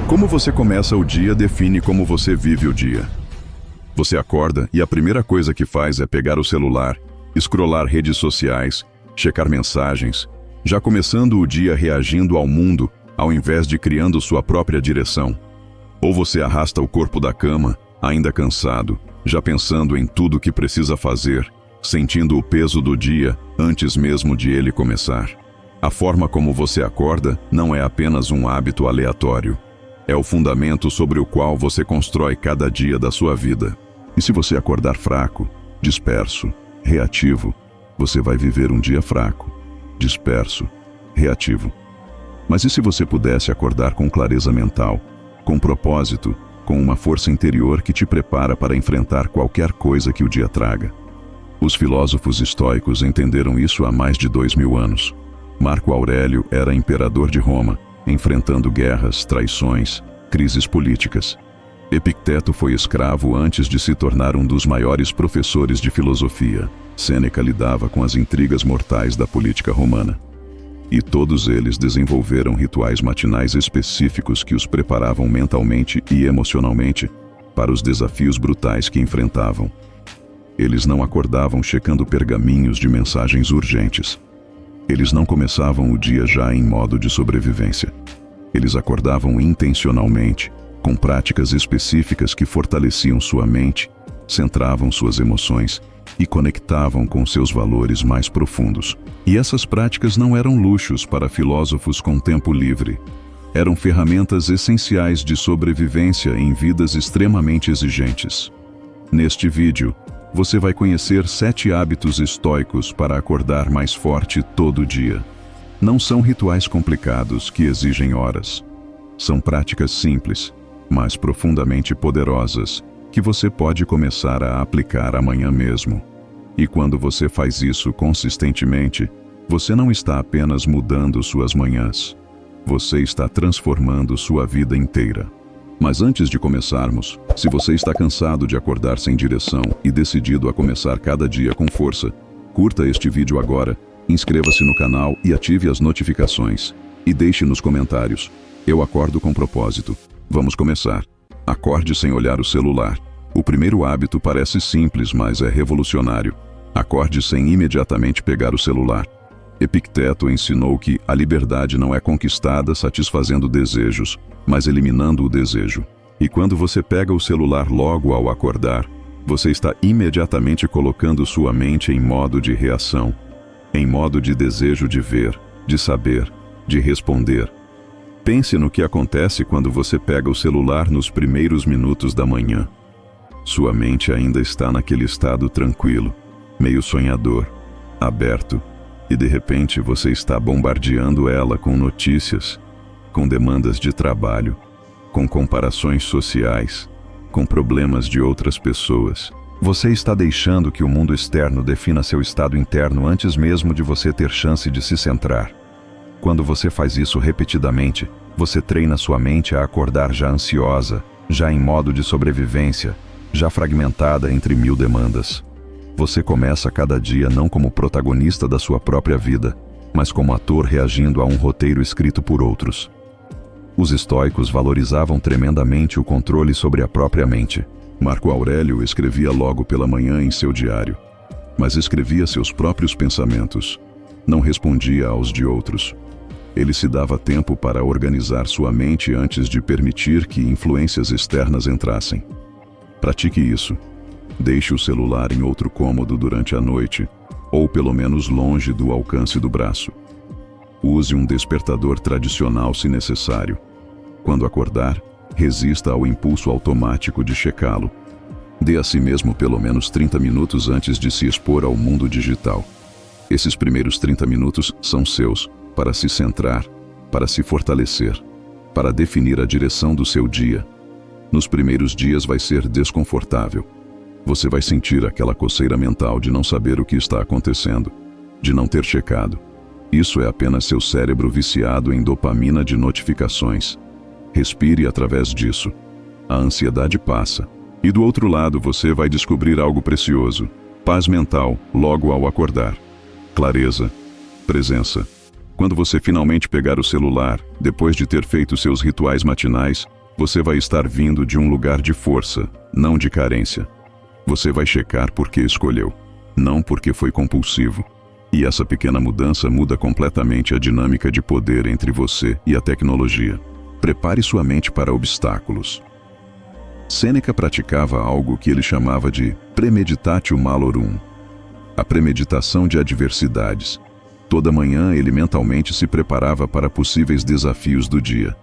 Como você começa o dia define como você vive o dia. Você acorda e a primeira coisa que faz é pegar o celular, scrollar redes sociais, checar mensagens, já começando o dia reagindo ao mundo, ao invés de criando sua própria direção. Ou você arrasta o corpo da cama, ainda cansado, já pensando em tudo que precisa fazer, sentindo o peso do dia antes mesmo de ele começar. A forma como você acorda não é apenas um hábito aleatório. É o fundamento sobre o qual você constrói cada dia da sua vida. E se você acordar fraco, disperso, reativo, você vai viver um dia fraco, disperso, reativo. Mas e se você pudesse acordar com clareza mental, com propósito, com uma força interior que te prepara para enfrentar qualquer coisa que o dia traga? Os filósofos estoicos entenderam isso há mais de 2000 anos. Marco Aurélio era imperador de Roma, enfrentando guerras, traições, crises políticas. Epicteto foi escravo antes de se tornar um dos maiores professores de filosofia. Sêneca lidava com as intrigas mortais da política romana. E todos eles desenvolveram rituais matinais específicos que os preparavam mentalmente e emocionalmente para os desafios brutais que enfrentavam. Eles não acordavam checando pergaminhos de mensagens urgentes. Eles não começavam o dia já em modo de sobrevivência. Eles acordavam intencionalmente, com práticas específicas que fortaleciam sua mente, centravam suas emoções e conectavam com seus valores mais profundos. E essas práticas não eram luxos para filósofos com tempo livre. Eram ferramentas essenciais de sobrevivência em vidas extremamente exigentes. Neste vídeo, você vai conhecer 7 hábitos estoicos para acordar mais forte todo dia. Não são rituais complicados que exigem horas. São práticas simples, mas profundamente poderosas, que você pode começar a aplicar amanhã mesmo. E quando você faz isso consistentemente, você não está apenas mudando suas manhãs. Você está transformando sua vida inteira. Mas antes de começarmos, se você está cansado de acordar sem direção e decidido a começar cada dia com força, curta este vídeo agora, inscreva-se no canal e ative as notificações. E deixe nos comentários: eu acordo com propósito. Vamos começar. Acorde sem olhar o celular. O primeiro hábito parece simples, mas é revolucionário. Acorde sem imediatamente pegar o celular. Epicteto ensinou que a liberdade não é conquistada satisfazendo desejos, mas eliminando o desejo. E quando você pega o celular logo ao acordar, você está imediatamente colocando sua mente em modo de reação, em modo de desejo de ver, de saber, de responder. Pense no que acontece quando você pega o celular nos primeiros minutos da manhã. Sua mente ainda está naquele estado tranquilo, meio sonhador, aberto, e de repente você está bombardeando ela com notícias, com demandas de trabalho, com comparações sociais, com problemas de outras pessoas. Você está deixando que o mundo externo defina seu estado interno antes mesmo de você ter chance de se centrar. Quando você faz isso repetidamente, você treina sua mente a acordar já ansiosa, já em modo de sobrevivência, já fragmentada entre 1000 demandas. Você começa cada dia não como protagonista da sua própria vida, mas como ator reagindo a um roteiro escrito por outros. Os estoicos valorizavam tremendamente o controle sobre a própria mente. Marco Aurélio escrevia logo pela manhã em seu diário, mas escrevia seus próprios pensamentos. Não respondia aos de outros. Ele se dava tempo para organizar sua mente antes de permitir que influências externas entrassem. Pratique isso. Deixe o celular em outro cômodo durante a noite, ou pelo menos longe do alcance do braço. Use um despertador tradicional se necessário. Quando acordar, resista ao impulso automático de checá-lo. Dê a si mesmo pelo menos 30 minutos antes de se expor ao mundo digital. Esses primeiros 30 minutos são seus, para se centrar, para se fortalecer, para definir a direção do seu dia. Nos primeiros dias vai ser desconfortável. Você vai sentir aquela coceira mental de não saber o que está acontecendo, de não ter checado. Isso é apenas seu cérebro viciado em dopamina de notificações. Respire através disso. A ansiedade passa. E do outro lado você vai descobrir algo precioso: paz mental logo ao acordar. Clareza. Presença. Quando você finalmente pegar o celular, depois de ter feito seus rituais matinais, Você vai estar vindo de um lugar de força, não de carência. Você vai checar porque escolheu, não porque foi compulsivo. E essa pequena mudança muda completamente a dinâmica de poder entre você e a tecnologia. Prepare sua mente para obstáculos. Sêneca praticava algo que ele chamava de premeditatio malorum, a premeditação de adversidades. Toda manhã ele mentalmente se preparava para possíveis desafios do dia.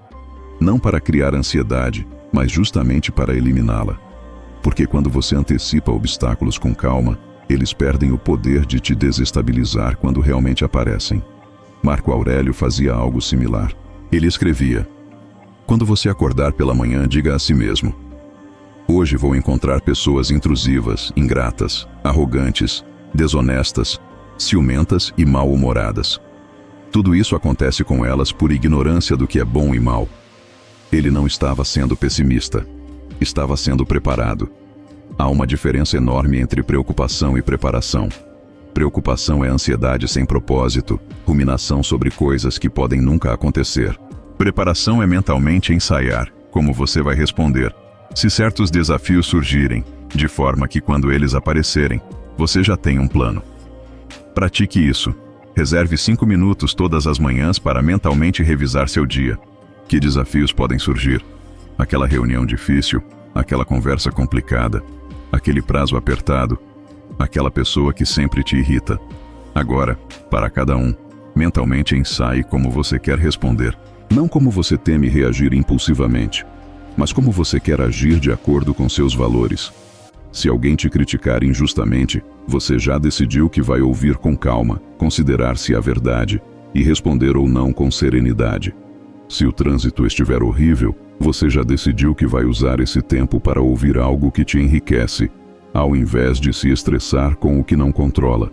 Não para criar ansiedade, mas justamente para eliminá-la. Porque quando você antecipa obstáculos com calma, eles perdem o poder de te desestabilizar quando realmente aparecem. Marco Aurélio fazia algo similar. Ele escrevia: quando você acordar pela manhã, diga a si mesmo: hoje vou encontrar pessoas intrusivas, ingratas, arrogantes, desonestas, ciumentas e mal-humoradas. Tudo isso acontece com elas por ignorância do que é bom e mal. Ele não estava sendo pessimista. Estava sendo preparado. Há uma diferença enorme entre preocupação e preparação. Preocupação é ansiedade sem propósito, ruminação sobre coisas que podem nunca acontecer. Preparação é mentalmente ensaiar como você vai responder se certos desafios surgirem, de forma que quando eles aparecerem, você já tem um plano. Pratique isso. Reserve 5 minutos todas as manhãs para mentalmente revisar seu dia. Que desafios podem surgir? Aquela reunião difícil, aquela conversa complicada, aquele prazo apertado, aquela pessoa que sempre te irrita. Agora, para cada um, mentalmente ensaie como você quer responder. Não como você teme reagir impulsivamente, mas como você quer agir de acordo com seus valores. Se alguém te criticar injustamente, você já decidiu que vai ouvir com calma, considerar se há verdade e responder ou não com serenidade. Se o trânsito estiver horrível, você já decidiu que vai usar esse tempo para ouvir algo que te enriquece, ao invés de se estressar com o que não controla.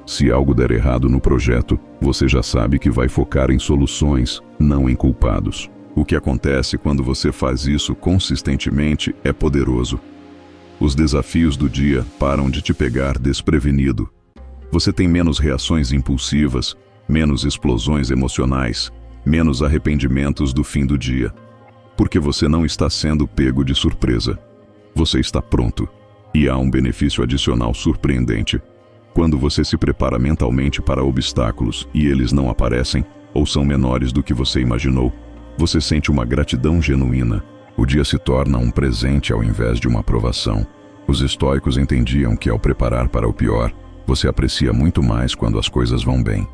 Se algo der errado no projeto, você já sabe que vai focar em soluções, não em culpados. O que acontece quando você faz isso consistentemente é poderoso. Os desafios do dia param de te pegar desprevenido. Você tem menos reações impulsivas, menos explosões emocionais, menos arrependimentos do fim do dia. Porque você não está sendo pego de surpresa. Você está pronto. E há um benefício adicional surpreendente. Quando você se prepara mentalmente para obstáculos e eles não aparecem, ou são menores do que você imaginou, você sente uma gratidão genuína. O dia se torna um presente ao invés de uma aprovação. Os estoicos entendiam que ao preparar para o pior, você aprecia muito mais quando as coisas vão bem.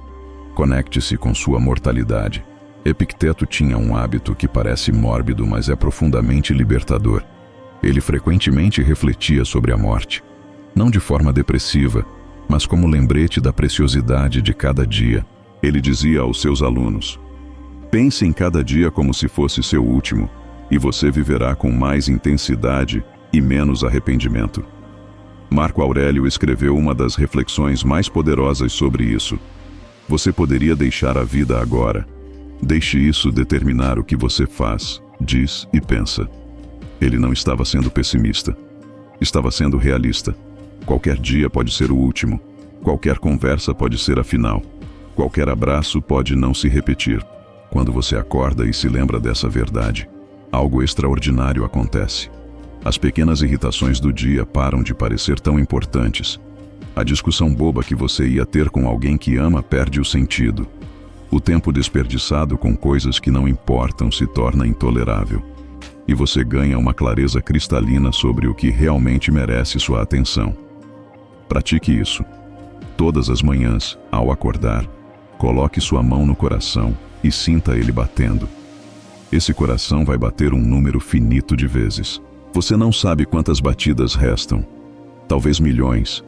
Conecte-se com sua mortalidade. Epicteto tinha um hábito que parece mórbido, mas é profundamente libertador. Ele frequentemente refletia sobre a morte. Não de forma depressiva, mas como lembrete da preciosidade de cada dia. Ele dizia aos seus alunos: pense em cada dia como se fosse seu último, e você viverá com mais intensidade e menos arrependimento. Marco Aurélio escreveu uma das reflexões mais poderosas sobre isso. Você poderia deixar a vida agora. Deixe isso determinar o que você faz, diz e pensa. Ele não estava sendo pessimista. Estava sendo realista. Qualquer dia pode ser o último. Qualquer conversa pode ser a final. Qualquer abraço pode não se repetir. Quando você acorda e se lembra dessa verdade, algo extraordinário acontece. As pequenas irritações do dia param de parecer tão importantes. A discussão boba que você ia ter com alguém que ama perde o sentido. O tempo desperdiçado com coisas que não importam se torna intolerável. E você ganha uma clareza cristalina sobre o que realmente merece sua atenção. Pratique isso. Todas as manhãs, ao acordar, coloque sua mão no coração e sinta ele batendo. Esse coração vai bater um número finito de vezes. Você não sabe quantas batidas restam. Talvez milhões.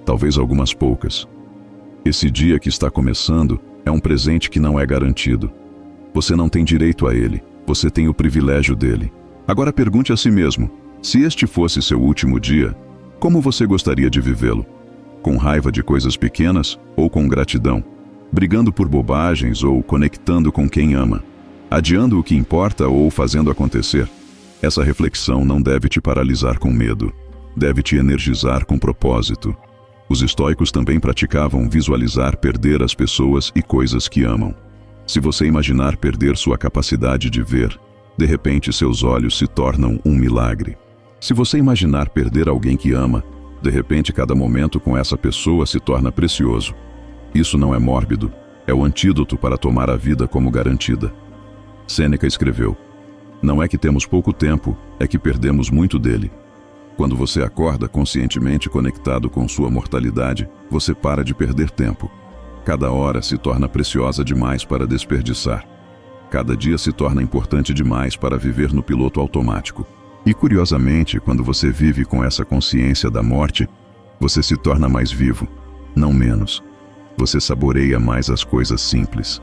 Talvez algumas poucas. Esse dia que está começando é um presente que não é garantido. Você não tem direito a ele. Você tem o privilégio dele. Agora pergunte a si mesmo: se este fosse seu último dia, como você gostaria de vivê-lo? Com raiva de coisas pequenas ou com gratidão? Brigando por bobagens ou conectando com quem ama? Adiando o que importa ou fazendo acontecer? Essa reflexão não deve te paralisar com medo. Deve te energizar com propósito. Os estoicos também praticavam visualizar perder as pessoas e coisas que amam. Se você imaginar perder sua capacidade de ver, De repente, seus olhos se tornam um milagre. Se você imaginar perder alguém que ama, de repente cada momento com essa pessoa se torna precioso. Isso não é mórbido, é o antídoto para tomar a vida como garantida. Sêneca escreveu: não é que temos pouco tempo, é que perdemos muito dele. Quando você acorda conscientemente conectado com sua mortalidade, você para de perder tempo. Cada hora se torna preciosa demais para desperdiçar. Cada dia se torna importante demais para viver no piloto automático. E curiosamente, quando você vive com essa consciência da morte, você se torna mais vivo, não menos. Você saboreia mais as coisas simples.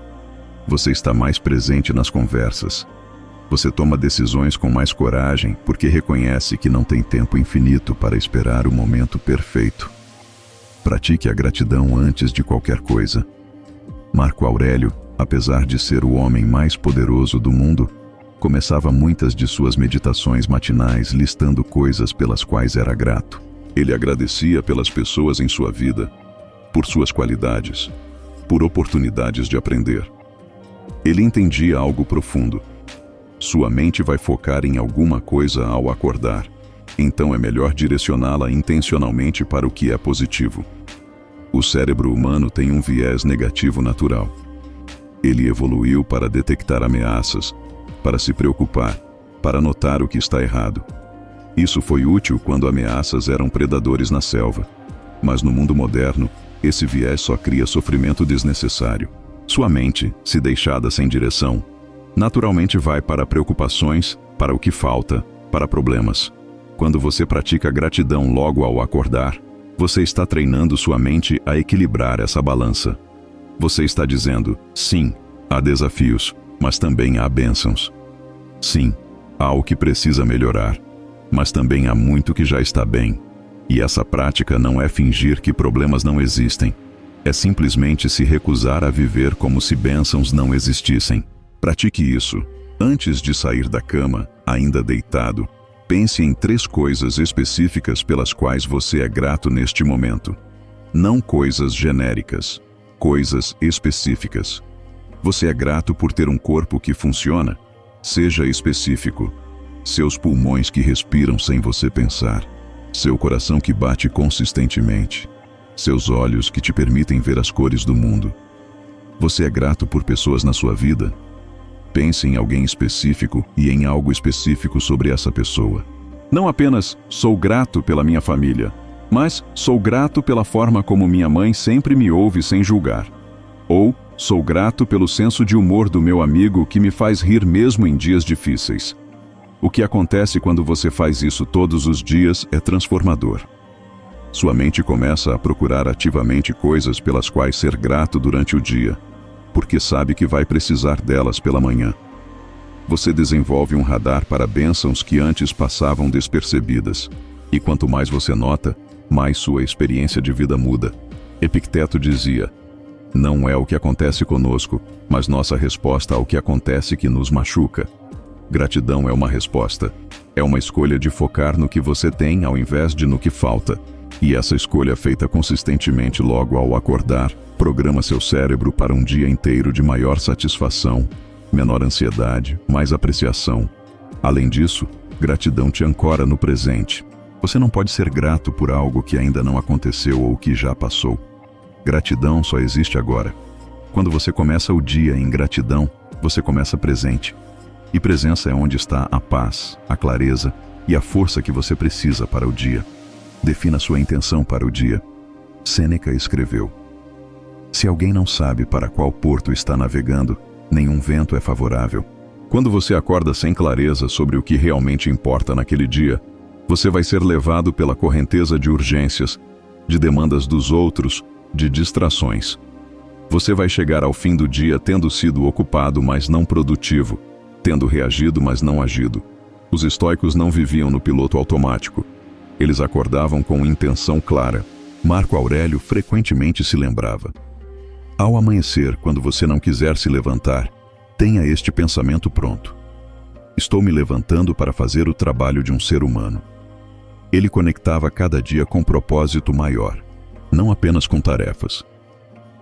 Você está mais presente nas conversas. Você toma decisões com mais coragem porque reconhece que não tem tempo infinito para esperar o momento perfeito. Pratique a gratidão antes de qualquer coisa. Marco Aurélio, apesar de ser o homem mais poderoso do mundo, começava muitas de suas meditações matinais listando coisas pelas quais era grato. Ele agradecia pelas pessoas em sua vida, por suas qualidades, por oportunidades de aprender. Ele entendia algo profundo. Sua mente vai focar em alguma coisa ao acordar, então é melhor direcioná-la intencionalmente para o que é positivo. O cérebro humano tem um viés negativo natural. Ele evoluiu para detectar ameaças, para se preocupar, para notar o que está errado. Isso foi útil quando ameaças eram predadores na selva. Mas no mundo moderno, esse viés só cria sofrimento desnecessário. Sua mente, se deixada sem direção, naturalmente vai para preocupações, para o que falta, para problemas. Quando você pratica gratidão logo ao acordar, você está treinando sua mente a equilibrar essa balança. Você está dizendo: sim, há desafios, mas também há bênçãos. Sim, há o que precisa melhorar, mas também há muito que já está bem. E essa prática não é fingir que problemas não existem. É simplesmente se recusar a viver como se bênçãos não existissem. Pratique isso. Antes de sair da cama, ainda deitado, pense em 3 coisas específicas pelas quais você é grato neste momento. Não coisas genéricas, coisas específicas. Você é grato por ter um corpo que funciona? Seja específico. Seus pulmões que respiram sem você pensar. Seu coração que bate consistentemente. Seus olhos que te permitem ver as cores do mundo. Você é grato por pessoas na sua vida? Pense em alguém específico e em algo específico sobre essa pessoa. Não apenas sou grato pela minha família, mas sou grato pela forma como minha mãe sempre me ouve sem julgar. Ou sou grato pelo senso de humor do meu amigo que me faz rir mesmo em dias difíceis. O que acontece quando você faz isso todos os dias é transformador. Sua mente começa a procurar ativamente coisas pelas quais ser grato durante o dia, porque sabe que vai precisar delas pela manhã. Você desenvolve um radar para bênçãos que antes passavam despercebidas. E quanto mais você nota, mais sua experiência de vida muda. Epicteto dizia: não é o que acontece conosco, mas nossa resposta ao que acontece que nos machuca. Gratidão é uma resposta. É uma escolha de focar no que você tem ao invés de no que falta. E essa escolha feita consistentemente logo ao acordar, programa seu cérebro para um dia inteiro de maior satisfação, menor ansiedade, mais apreciação. Além disso, gratidão te ancora no presente. Você não pode ser grato por algo que ainda não aconteceu ou que já passou. Gratidão só existe agora. Quando você começa o dia em gratidão, você começa presente. E presença é onde está a paz, a clareza e a força que você precisa para o dia. Defina sua intenção para o dia. Sêneca escreveu: se alguém não sabe para qual porto está navegando, nenhum vento é favorável. Quando você acorda sem clareza sobre o que realmente importa naquele dia, você vai ser levado pela correnteza de urgências, de demandas dos outros, de distrações. Você vai chegar ao fim do dia tendo sido ocupado, mas não produtivo, tendo reagido, mas não agido. Os estoicos não viviam no piloto automático. Eles acordavam com intenção clara. Marco Aurélio frequentemente se lembrava: ao amanhecer, quando você não quiser se levantar, tenha este pensamento pronto: estou me levantando para fazer o trabalho de um ser humano. Ele conectava cada dia com propósito maior, não apenas com tarefas.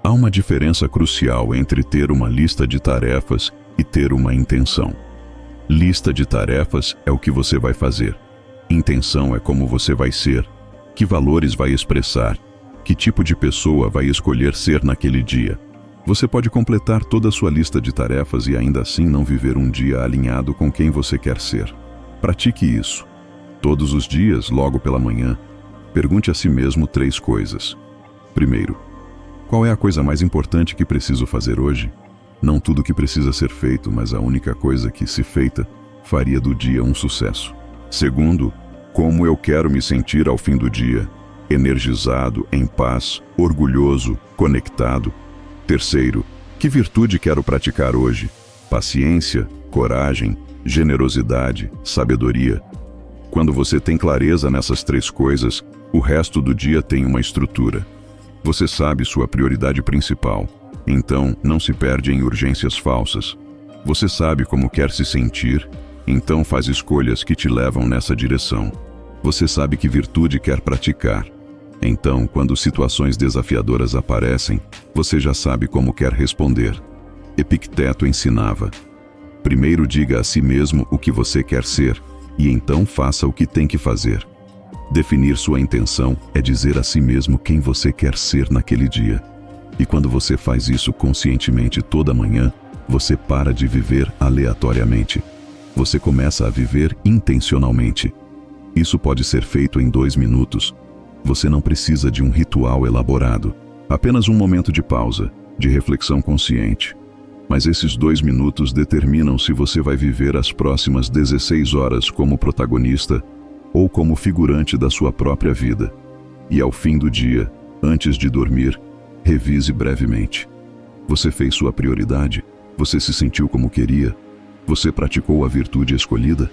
Há uma diferença crucial entre ter uma lista de tarefas e ter uma intenção. Lista de tarefas é o que você vai fazer. Intenção é como você vai ser, que valores vai expressar, que tipo de pessoa vai escolher ser naquele dia. Você pode completar toda a sua lista de tarefas e ainda assim não viver um dia alinhado com quem você quer ser. Pratique isso. Todos os dias, logo pela manhã, pergunte a si mesmo 3 coisas. Primeiro, qual é a coisa mais importante que preciso fazer hoje? Não tudo que precisa ser feito, mas a única coisa que, se feita, faria do dia um sucesso. Segundo, como eu quero me sentir ao fim do dia? Energizado, em paz, orgulhoso, conectado. Terceiro, que virtude quero praticar hoje? Paciência, coragem, generosidade, sabedoria. Quando você tem clareza nessas 3 coisas, o resto do dia tem uma estrutura. Você sabe sua prioridade principal, então não se perde em urgências falsas. Você sabe como quer se sentir, então faz escolhas que te levam nessa direção. Você sabe que virtude quer praticar. Então, quando situações desafiadoras aparecem, você já sabe como quer responder. Epicteto ensinava: primeiro diga a si mesmo o que você quer ser, e então faça o que tem que fazer. Definir sua intenção é dizer a si mesmo quem você quer ser naquele dia. E quando você faz isso conscientemente toda manhã, você para de viver aleatoriamente. Você começa a viver intencionalmente. Isso pode ser feito em 2 minutos. Você não precisa de um ritual elaborado. Apenas um momento de pausa, de reflexão consciente. Mas esses 2 minutos determinam se você vai viver as próximas 16 horas como protagonista ou como figurante da sua própria vida. E ao fim do dia, antes de dormir, revise brevemente. Você fez sua prioridade? Você se sentiu como queria? Você praticou a virtude escolhida?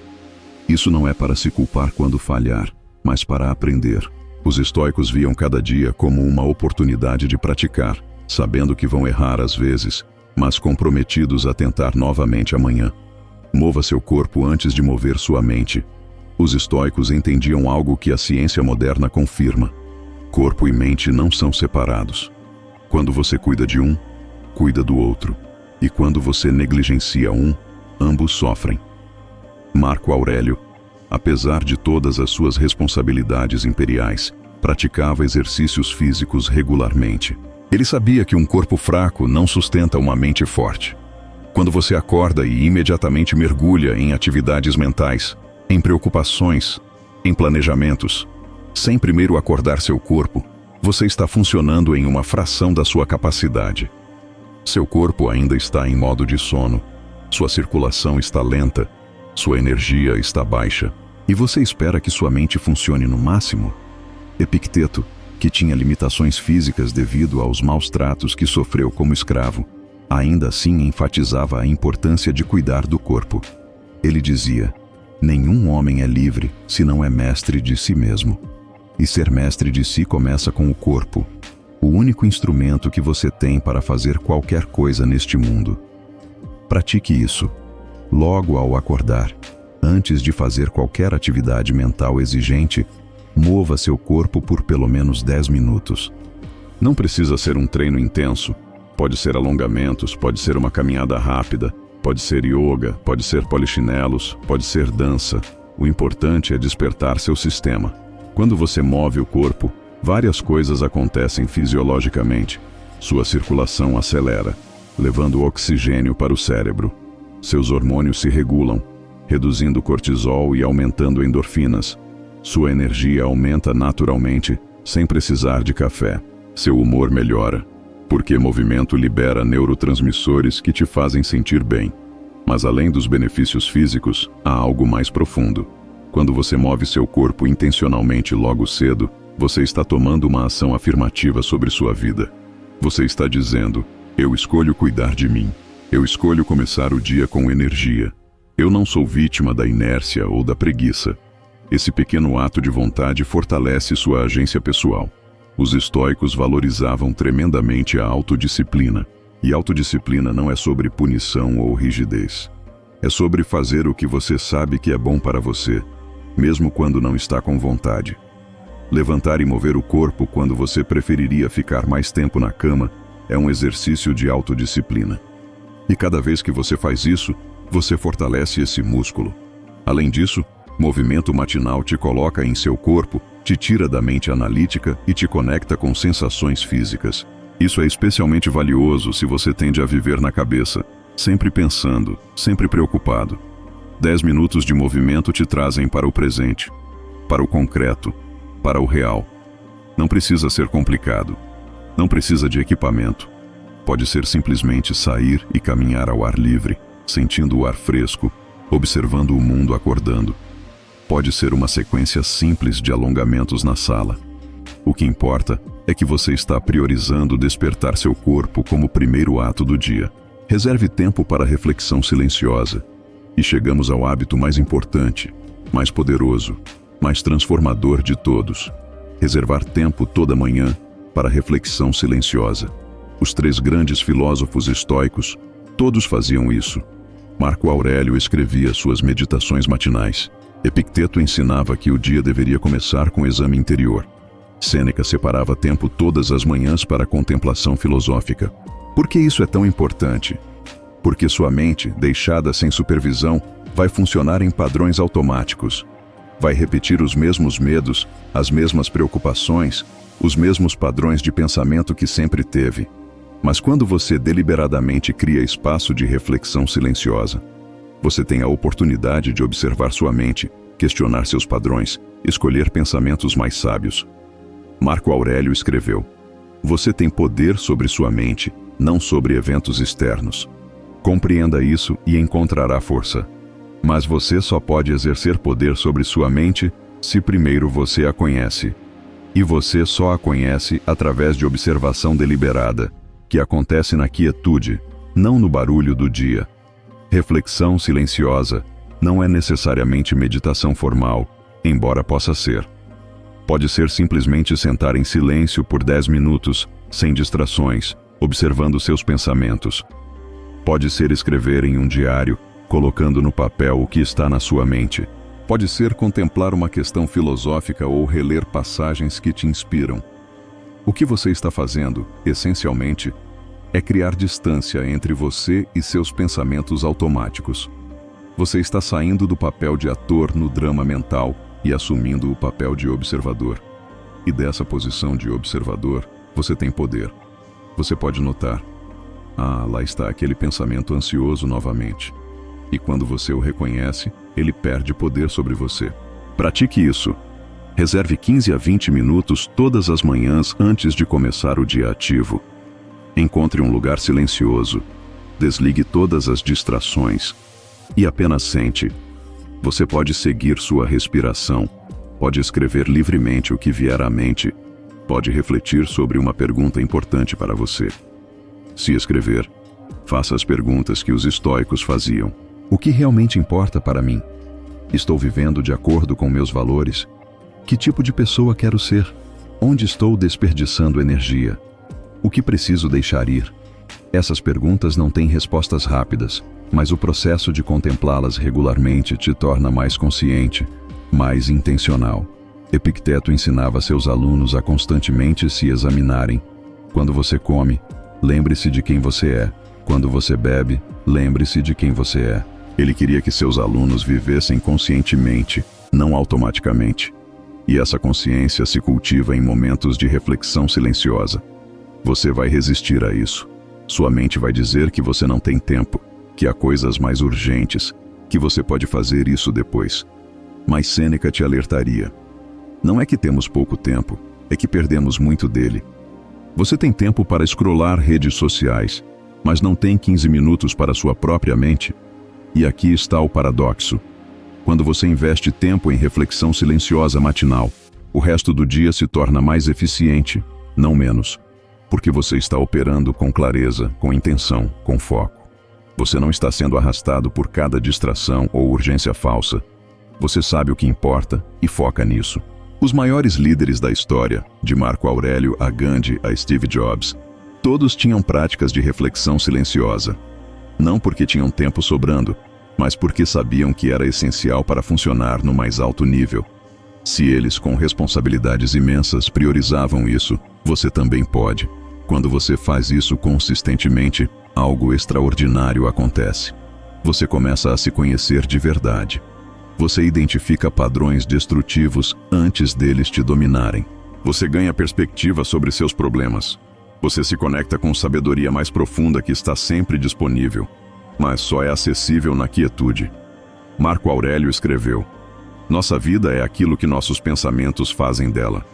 Isso não é para se culpar quando falhar, mas para aprender. Os estoicos viam cada dia como uma oportunidade de praticar, sabendo que vão errar às vezes, mas comprometidos a tentar novamente amanhã. Mova seu corpo antes de mover sua mente. Os estoicos entendiam algo que a ciência moderna confirma: corpo e mente não são separados. Quando você cuida de um, cuida do outro. E quando você negligencia um, ambos sofrem. Marco Aurélio, apesar de todas as suas responsabilidades imperiais, praticava exercícios físicos regularmente. Ele sabia que um corpo fraco não sustenta uma mente forte. Quando você acorda e imediatamente mergulha em atividades mentais, em preocupações, em planejamentos, sem primeiro acordar seu corpo, você está funcionando em uma fração da sua capacidade. Seu corpo ainda está em modo de sono, sua circulação está lenta, sua energia está baixa, e você espera que sua mente funcione no máximo? Epicteto, que tinha limitações físicas devido aos maus tratos que sofreu como escravo, ainda assim enfatizava a importância de cuidar do corpo. Ele dizia: nenhum homem é livre se não é mestre de si mesmo. E ser mestre de si começa com o corpo, o único instrumento que você tem para fazer qualquer coisa neste mundo. Pratique isso, logo ao acordar. Antes de fazer qualquer atividade mental exigente, mova seu corpo por pelo menos 10 minutos. Não precisa ser um treino intenso. Pode ser alongamentos, pode ser uma caminhada rápida, pode ser yoga, pode ser polichinelos, pode ser dança. O importante é despertar seu sistema. Quando você move o corpo, várias coisas acontecem fisiologicamente. Sua circulação acelera, levando oxigênio para o cérebro. Seus hormônios se regulam, reduzindo o cortisol e aumentando endorfinas. Sua energia aumenta naturalmente, sem precisar de café. Seu humor melhora, porque movimento libera neurotransmissores que te fazem sentir bem. Mas além dos benefícios físicos, há algo mais profundo. Quando você move seu corpo intencionalmente logo cedo, você está tomando uma ação afirmativa sobre sua vida. Você está dizendo: eu escolho cuidar de mim. Eu escolho começar o dia com energia. Eu não sou vítima da inércia ou da preguiça. Esse pequeno ato de vontade fortalece sua agência pessoal. Os estoicos valorizavam tremendamente a autodisciplina. E autodisciplina não é sobre punição ou rigidez. É sobre fazer o que você sabe que é bom para você, mesmo quando não está com vontade. Levantar e mover o corpo quando você preferiria ficar mais tempo na cama é um exercício de autodisciplina. E cada vez que você faz isso, você fortalece esse músculo. Além disso, movimento matinal te coloca em seu corpo, te tira da mente analítica e te conecta com sensações físicas. Isso é especialmente valioso se você tende a viver na cabeça, sempre pensando, sempre preocupado. 10 minutos de movimento te trazem para o presente, para o concreto, para o real. Não precisa ser complicado. Não precisa de equipamento. Pode ser simplesmente sair e caminhar ao ar livre, sentindo o ar fresco, observando o mundo acordando. Pode ser uma sequência simples de alongamentos na sala. O que importa é que você está priorizando despertar seu corpo como primeiro ato do dia. Reserve tempo para reflexão silenciosa. E chegamos ao hábito mais importante, mais poderoso, mais transformador de todos. Reservar tempo toda manhã para reflexão silenciosa. Os 3 grandes filósofos estoicos, todos faziam isso. Marco Aurélio escrevia suas meditações matinais. Epicteto ensinava que o dia deveria começar com o exame interior. Sêneca separava tempo todas as manhãs para a contemplação filosófica. Por que isso é tão importante? Porque sua mente, deixada sem supervisão, vai funcionar em padrões automáticos. Vai repetir os mesmos medos, as mesmas preocupações, os mesmos padrões de pensamento que sempre teve. Mas quando você deliberadamente cria espaço de reflexão silenciosa, você tem a oportunidade de observar sua mente, questionar seus padrões, escolher pensamentos mais sábios. Marco Aurélio escreveu: "Você tem poder sobre sua mente, não sobre eventos externos. Compreenda isso e encontrará força. Mas você só pode exercer poder sobre sua mente se primeiro você a conhece. E você só a conhece através de observação deliberada, que acontece na quietude, não no barulho do dia. Reflexão silenciosa não é necessariamente meditação formal, embora possa ser. Pode ser simplesmente sentar em silêncio por 10 minutos, sem distrações, observando seus pensamentos. Pode ser escrever em um diário, colocando no papel o que está na sua mente. Pode ser contemplar uma questão filosófica ou reler passagens que te inspiram. O que você está fazendo, essencialmente, é criar distância entre você e seus pensamentos automáticos. Você está saindo do papel de ator no drama mental e assumindo o papel de observador. E dessa posição de observador, você tem poder. Você pode notar: ah, lá está aquele pensamento ansioso novamente. E quando você o reconhece, ele perde poder sobre você. Pratique isso. Reserve 15 a 20 minutos todas as manhãs antes de começar o dia ativo. Encontre um lugar silencioso. Desligue todas as distrações. E apenas sente. Você pode seguir sua respiração. Pode escrever livremente o que vier à mente. Pode refletir sobre uma pergunta importante para você. Se escrever, faça as perguntas que os estoicos faziam. O que realmente importa para mim? Estou vivendo de acordo com meus valores? Que tipo de pessoa quero ser? Onde estou desperdiçando energia? O que preciso deixar ir? Essas perguntas não têm respostas rápidas, mas o processo de contemplá-las regularmente te torna mais consciente, mais intencional. Epicteto ensinava seus alunos a constantemente se examinarem. Quando você come, lembre-se de quem você é. Quando você bebe, lembre-se de quem você é. Ele queria que seus alunos vivessem conscientemente, não automaticamente. E essa consciência se cultiva em momentos de reflexão silenciosa. Você vai resistir a isso. Sua mente vai dizer que você não tem tempo, que há coisas mais urgentes, que você pode fazer isso depois. Mas Sêneca te alertaria. Não é que temos pouco tempo, é que perdemos muito dele. Você tem tempo para scrollar redes sociais, mas não tem 15 minutos para sua própria mente? E aqui está o paradoxo. Quando você investe tempo em reflexão silenciosa matinal, o resto do dia se torna mais eficiente, não menos. Porque você está operando com clareza, com intenção, com foco. Você não está sendo arrastado por cada distração ou urgência falsa. Você sabe o que importa e foca nisso. Os maiores líderes da história, de Marco Aurélio a Gandhi a Steve Jobs, todos tinham práticas de reflexão silenciosa. Não porque tinham tempo sobrando, mas porque sabiam que era essencial para funcionar no mais alto nível. Se eles, com responsabilidades imensas, priorizavam isso, você também pode. Quando você faz isso consistentemente, algo extraordinário acontece. Você começa a se conhecer de verdade. Você identifica padrões destrutivos antes deles te dominarem. Você ganha perspectiva sobre seus problemas. Você se conecta com sabedoria mais profunda que está sempre disponível, mas só é acessível na quietude. Marco Aurélio escreveu: "Nossa vida é aquilo que nossos pensamentos fazem dela."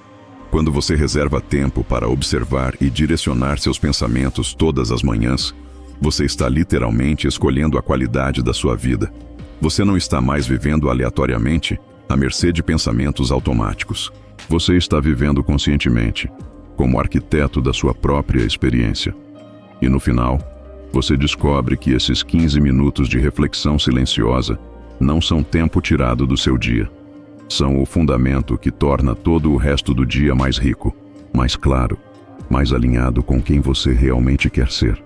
Quando você reserva tempo para observar e direcionar seus pensamentos todas as manhãs, você está literalmente escolhendo a qualidade da sua vida. Você não está mais vivendo aleatoriamente, à mercê de pensamentos automáticos. Você está vivendo conscientemente, como arquiteto da sua própria experiência. E no final, você descobre que esses 15 minutos de reflexão silenciosa não são tempo tirado do seu dia. São o fundamento que torna todo o resto do dia mais rico, mais claro, mais alinhado com quem você realmente quer ser.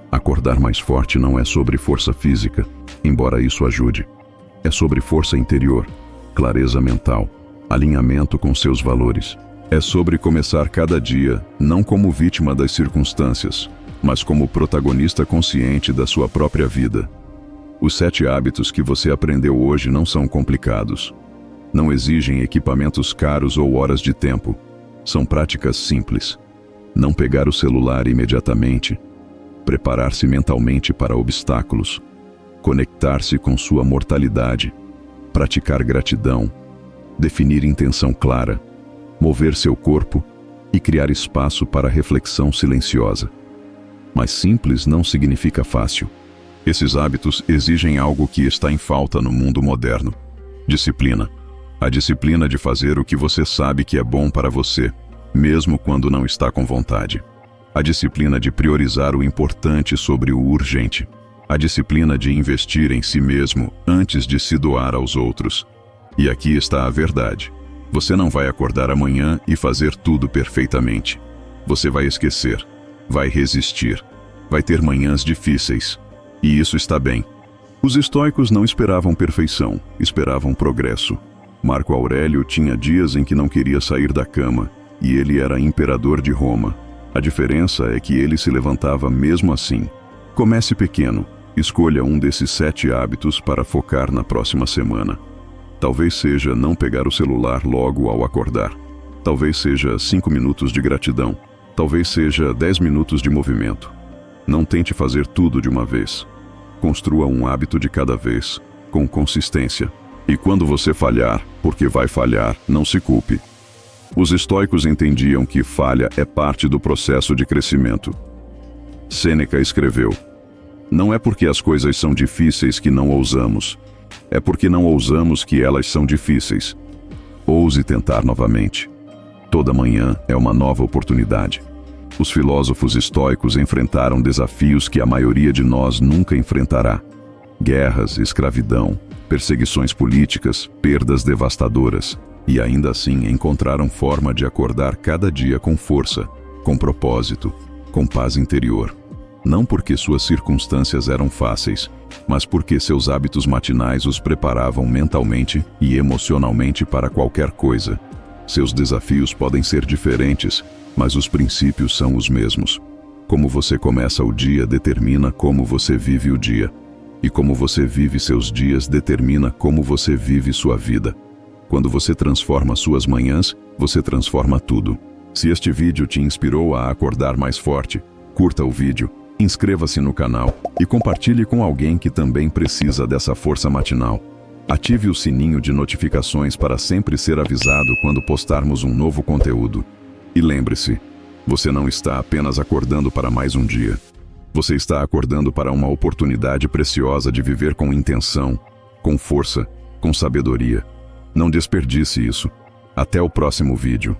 Acordar mais forte não é sobre força física, embora isso ajude. É sobre força interior, clareza mental, alinhamento com seus valores. É sobre começar cada dia, não como vítima das circunstâncias, mas como protagonista consciente da sua própria vida. Os 7 hábitos que você aprendeu hoje não são complicados. Não exigem equipamentos caros ou horas de tempo. São práticas simples. Não pegar o celular imediatamente. Preparar-se mentalmente para obstáculos. Conectar-se com sua mortalidade. Praticar gratidão. Definir intenção clara. Mover seu corpo e criar espaço para reflexão silenciosa. Mas simples não significa fácil. Esses hábitos exigem algo que está em falta no mundo moderno: disciplina. A disciplina de fazer o que você sabe que é bom para você, mesmo quando não está com vontade. A disciplina de priorizar o importante sobre o urgente. A disciplina de investir em si mesmo antes de se doar aos outros. E aqui está a verdade. Você não vai acordar amanhã e fazer tudo perfeitamente. Você vai esquecer, vai resistir, vai ter manhãs difíceis. E isso está bem. Os estoicos não esperavam perfeição, esperavam progresso. Marco Aurélio tinha dias em que não queria sair da cama, e ele era imperador de Roma. A diferença é que ele se levantava mesmo assim. Comece pequeno, escolha um desses 7 hábitos para focar na próxima semana. Talvez seja não pegar o celular logo ao acordar. Talvez seja 5 minutos de gratidão. Talvez seja 10 minutos de movimento. Não tente fazer tudo de uma vez. Construa um hábito de cada vez, com consistência. E quando você falhar, porque vai falhar, não se culpe. Os estoicos entendiam que falha é parte do processo de crescimento. Sêneca escreveu: "Não é porque as coisas são difíceis que não ousamos. É porque não ousamos que elas são difíceis. Ouse tentar novamente. Toda manhã é uma nova oportunidade." Os filósofos estoicos enfrentaram desafios que a maioria de nós nunca enfrentará. Guerras, escravidão, perseguições políticas, perdas devastadoras, e ainda assim encontraram forma de acordar cada dia com força, com propósito, com paz interior. Não porque suas circunstâncias eram fáceis, mas porque seus hábitos matinais os preparavam mentalmente e emocionalmente para qualquer coisa. Seus desafios podem ser diferentes, mas os princípios são os mesmos. Como você começa o dia determina como você vive o dia. E como você vive seus dias determina como você vive sua vida. Quando você transforma suas manhãs, você transforma tudo. Se este vídeo te inspirou a acordar mais forte, curta o vídeo, inscreva-se no canal e compartilhe com alguém que também precisa dessa força matinal. Ative o sininho de notificações para sempre ser avisado quando postarmos um novo conteúdo. E lembre-se, você não está apenas acordando para mais um dia. Você está acordando para uma oportunidade preciosa de viver com intenção, com força, com sabedoria. Não desperdice isso. Até o próximo vídeo.